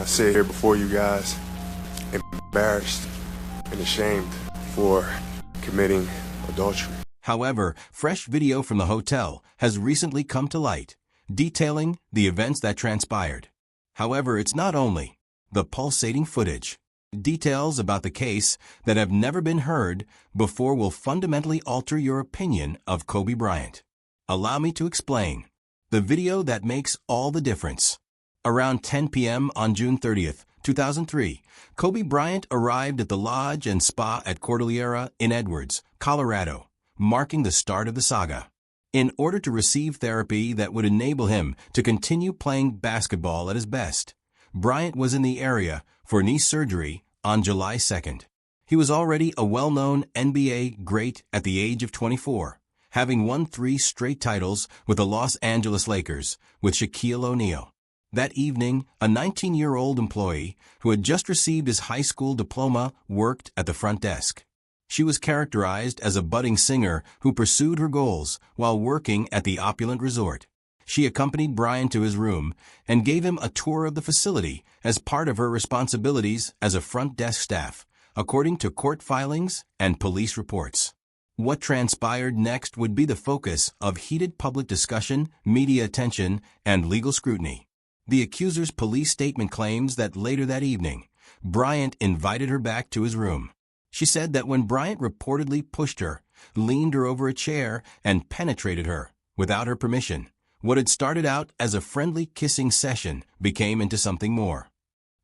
I sit here before you guys embarrassed and ashamed for committing adultery. However, fresh video from the hotel has recently come to light, detailing the events that transpired. However, it's not only the pulsating footage. Details about the case that have never been heard before will fundamentally alter your opinion of Kobe Bryant. Allow me to explain. The video that makes all the difference. Around 10 p.m. on June 30th, 2003, Kobe Bryant arrived at the Lodge and Spa at Cordillera in Edwards, Colorado, marking the start of the saga. In order to receive therapy that would enable him to continue playing basketball at his best, Bryant was in the area for knee surgery on July 2nd. He was already a well-known NBA great at the age of 24, having won 3 straight titles with the Los Angeles Lakers with Shaquille O'Neal. That evening, a 19-year-old employee who had just received his high school diploma worked at the front desk. She was characterized as a budding singer who pursued her goals while working at the opulent resort. She accompanied Bryant to his room and gave him a tour of the facility as part of her responsibilities as a front desk staff, according to court filings and police reports. What transpired next would be the focus of heated public discussion, media attention, and legal scrutiny. The accuser's police statement claims that later that evening, Bryant invited her back to his room. She said that when Bryant reportedly pushed her, leaned her over a chair, and penetrated her without her permission, what had started out as a friendly kissing session became into something more.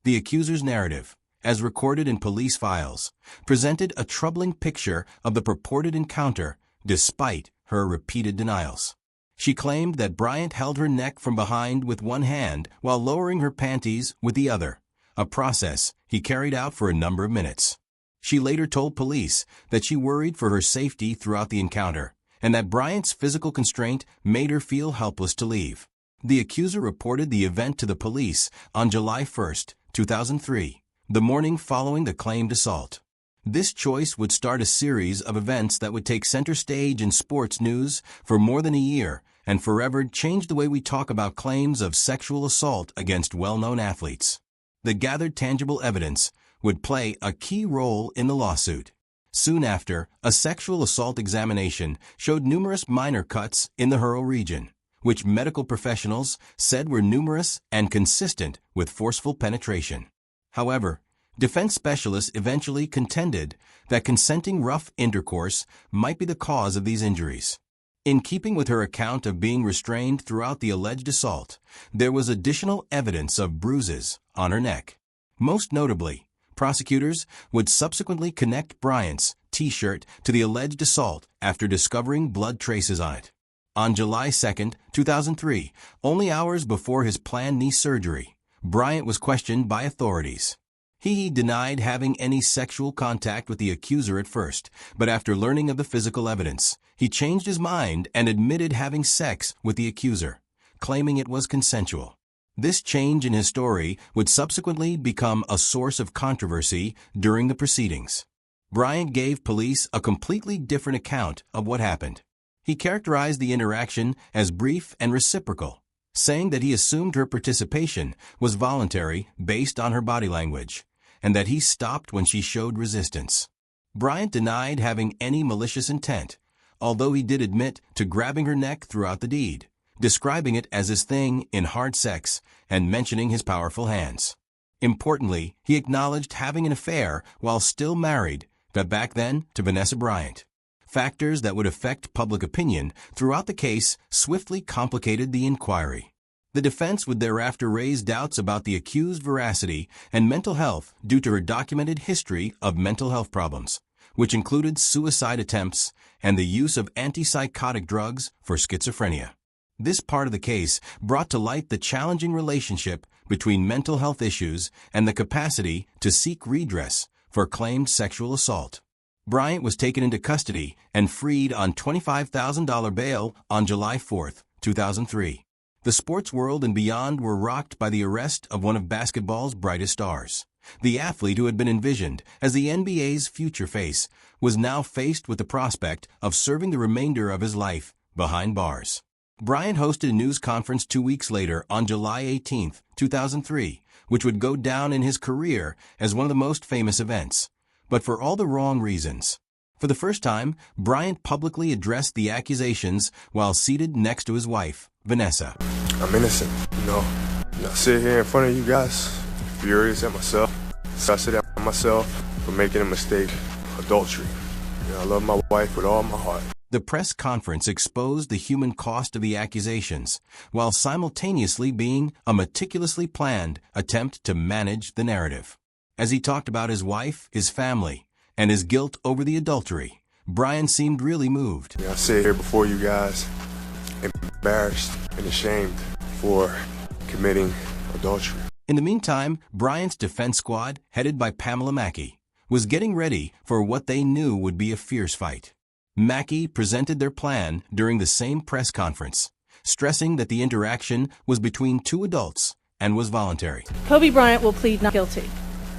The accuser's narrative, as recorded in police files, presented a troubling picture of the purported encounter despite her repeated denials. She claimed that Bryant held her neck from behind with one hand while lowering her panties with the other, a process he carried out for a number of minutes. She later told police that she worried for her safety throughout the encounter, and that Bryant's physical constraint made her feel helpless to leave. The accuser reported the event to the police on July 1, 2003, the morning following the claimed assault. This choice would start a series of events that would take center stage in sports news for more than a year and forever change the way we talk about claims of sexual assault against well-known athletes. The gathered tangible evidence would play a key role in the lawsuit. Soon after, a sexual assault examination showed numerous minor cuts in the Hurl region, which medical professionals said were numerous and consistent with forceful penetration. However, defense specialists eventually contended that consenting rough intercourse might be the cause of these injuries. In keeping with her account of being restrained throughout the alleged assault, there was additional evidence of bruises on her neck. Most notably, prosecutors would subsequently connect Bryant's T-shirt to the alleged assault after discovering blood traces on it. On July 2, 2003, only hours before his planned knee surgery, Bryant was questioned by authorities. He denied having any sexual contact with the accuser at first, but after learning of the physical evidence, he changed his mind and admitted having sex with the accuser, claiming it was consensual. This change in his story would subsequently become a source of controversy during the proceedings. Bryant gave police a completely different account of what happened. He characterized the interaction as brief and reciprocal, saying that he assumed her participation was voluntary based on her body language, and that he stopped when she showed resistance. Bryant denied having any malicious intent, although he did admit to grabbing her neck throughout the deed, describing it as his thing in hard sex and mentioning his powerful hands. Importantly, he acknowledged having an affair while still married, but back then to Vanessa Bryant. Factors that would affect public opinion throughout the case swiftly complicated the inquiry. The defense would thereafter raise doubts about the accused's veracity and mental health due to her documented history of mental health problems, which included suicide attempts and the use of antipsychotic drugs for schizophrenia. This part of the case brought to light the challenging relationship between mental health issues and the capacity to seek redress for claimed sexual assault. Bryant was taken into custody and freed on $25,000 bail on July 4, 2003. The sports world and beyond were rocked by the arrest of one of basketball's brightest stars. The athlete who had been envisioned as the NBA's future face was now faced with the prospect of serving the remainder of his life behind bars. Bryant hosted a news conference 2 weeks later on July 18, 2003, which would go down in his career as one of the most famous events, but for all the wrong reasons. For the first time, Bryant publicly addressed the accusations while seated next to his wife, Vanessa. I'm innocent, I sit here in front of you guys, furious at myself. I sit at myself for making a mistake, adultery. I love my wife with all my heart. The press conference exposed the human cost of the accusations, while simultaneously being a meticulously planned attempt to manage the narrative. As he talked about his wife, his family, and his guilt over the adultery, Bryant seemed really moved. I sit here before you guys, embarrassed and ashamed for committing adultery. In the meantime, Bryant's defense squad, headed by Pamela Mackey, was getting ready for what they knew would be a fierce fight. Mackey presented their plan during the same press conference, stressing that the interaction was between two adults and was voluntary. Kobe Bryant will plead not guilty.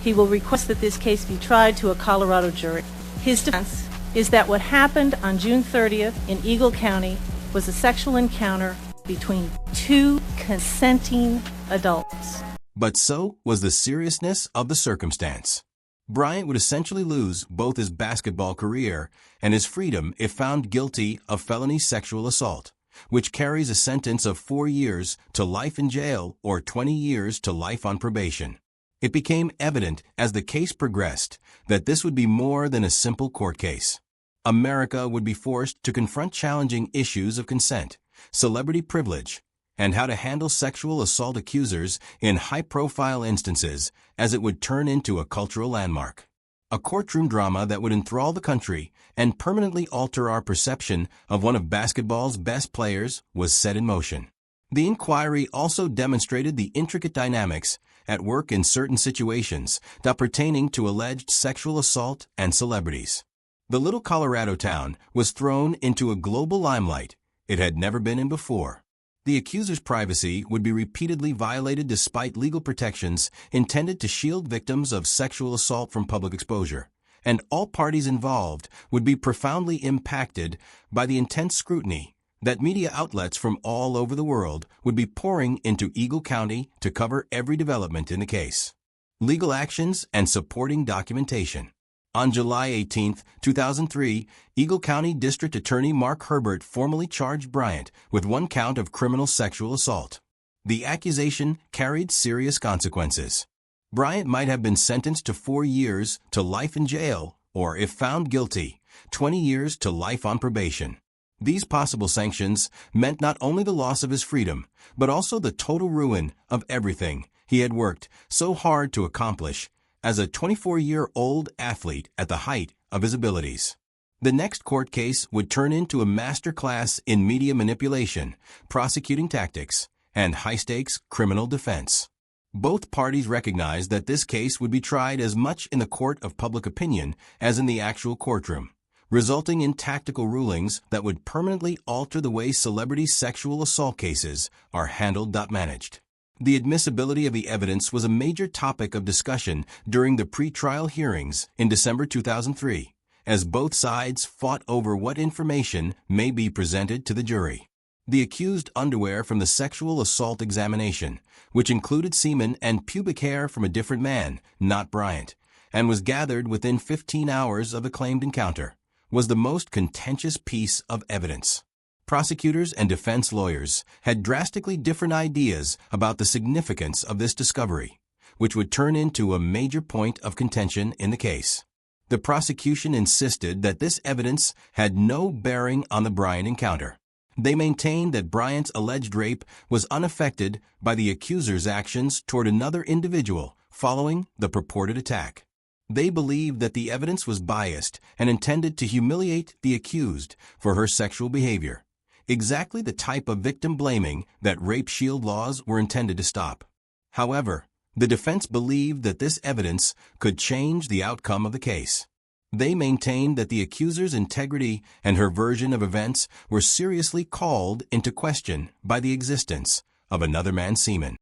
He will request that this case be tried to a Colorado jury. His defense is that what happened on June 30th in Eagle County was a sexual encounter between two consenting adults. But so was the seriousness of the circumstance. Bryant would essentially lose both his basketball career and his freedom if found guilty of felony sexual assault, which carries a sentence of 4 years to life in jail or 20 years to life on probation. It became evident as the case progressed that this would be more than a simple court case. America would be forced to confront challenging issues of consent, celebrity privilege, and how to handle sexual assault accusers in high-profile instances, as it would turn into a cultural landmark. A courtroom drama that would enthrall the country and permanently alter our perception of one of basketball's best players was set in motion. The inquiry also demonstrated the intricate dynamics at work in certain situations that pertaining to alleged sexual assault and celebrities. The little Colorado town was thrown into a global limelight it had never been in before. The accuser's privacy would be repeatedly violated despite legal protections intended to shield victims of sexual assault from public exposure, and all parties involved would be profoundly impacted by the intense scrutiny that media outlets from all over the world would be pouring into Eagle County to cover every development in the case. Legal actions and supporting documentation. On July 18, 2003, Eagle County District Attorney Mark Herbert formally charged Bryant with 1 count of criminal sexual assault. The accusation carried serious consequences. Bryant might have been sentenced to 4 years to life in jail, or if found guilty, 20 years to life on probation. These possible sanctions meant not only the loss of his freedom, but also the total ruin of everything he had worked so hard to accomplish as a 24-year-old athlete at the height of his abilities. The next court case would turn into a masterclass in media manipulation, prosecuting tactics, and high-stakes criminal defense. Both parties recognized that this case would be tried as much in the court of public opinion as in the actual courtroom, resulting in tactical rulings that would permanently alter the way celebrity sexual assault cases are handled/managed. The admissibility of the evidence was a major topic of discussion during the pre-trial hearings in December 2003, as both sides fought over what information may be presented to the jury. The accused underwear from the sexual assault examination, which included semen and pubic hair from a different man, not Bryant, and was gathered within 15 hours of the claimed encounter, was the most contentious piece of evidence. Prosecutors and defense lawyers had drastically different ideas about the significance of this discovery, which would turn into a major point of contention in the case. The prosecution insisted that this evidence had no bearing on the Bryant encounter. They maintained that Bryant's alleged rape was unaffected by the accuser's actions toward another individual following the purported attack. They believed that the evidence was biased and intended to humiliate the accused for her sexual behavior, exactly the type of victim blaming that rape shield laws were intended to stop. However, the defense believed that this evidence could change the outcome of the case. They maintained that the accuser's integrity and her version of events were seriously called into question by the existence of another man's semen.